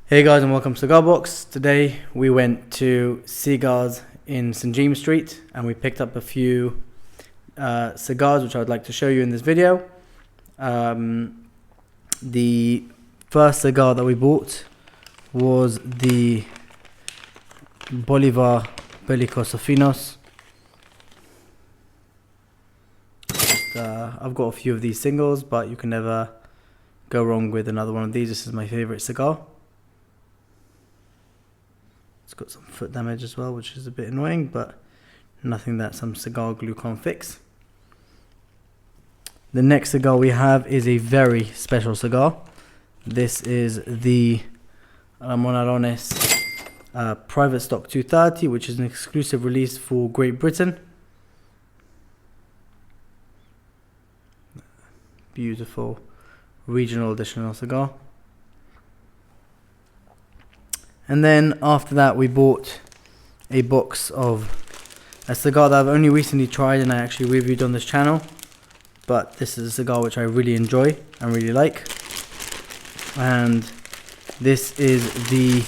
Hey guys, and welcome to Cigar Box. Today we went to Cigars in St. James Street and we picked up a few cigars which I would like to show you in this video. The first cigar that we bought was the Bolivar Belicosos Finos. I've got a few of these singles, but you can never go wrong with another one of these. This is my favorite cigar. It's got some foot damage as well, which is a bit annoying, but nothing that some cigar glue can't fix. The next cigar we have is a very special cigar. This is the Ramon Allones Private Stock 230, which is an exclusive release for Great Britain. Beautiful regional additional cigar. And then after that we bought a box of a cigar that I've only recently tried and I actually reviewed on this channel, but this is a cigar which I really enjoy and really like, and this is the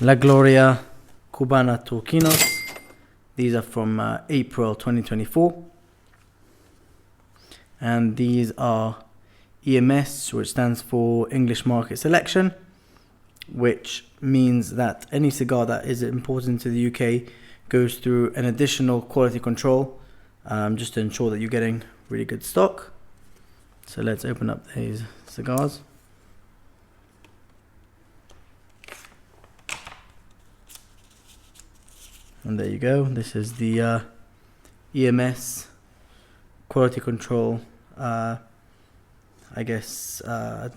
La Gloria Kubana Turquinos. These are from April 2024, and these are EMS, which stands for English Market Selection, which means that any cigar that is imported to the UK goes through an additional quality control, just to ensure that you're getting really good stock. So let's open up these cigars. And there you go. This is the EMS quality control. I guess I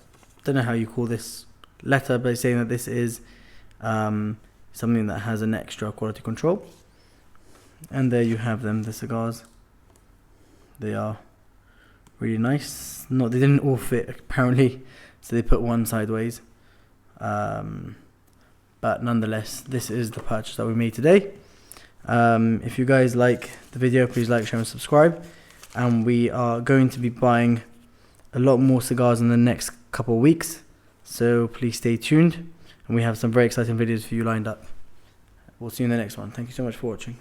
don't know how you call this letter, by saying that this is something that has an extra quality control. And there you have them, the cigars. They are really nice. They didn't all fit apparently, so they put one sideways, but nonetheless, this is the purchase that we made today. If you guys like the video, please like, share and subscribe, and we are going to be buying a lot more cigars in the next couple of weeks. So please stay tuned, and we have some very exciting videos for you lined up. We'll see you in the next one. Thank you so much for watching.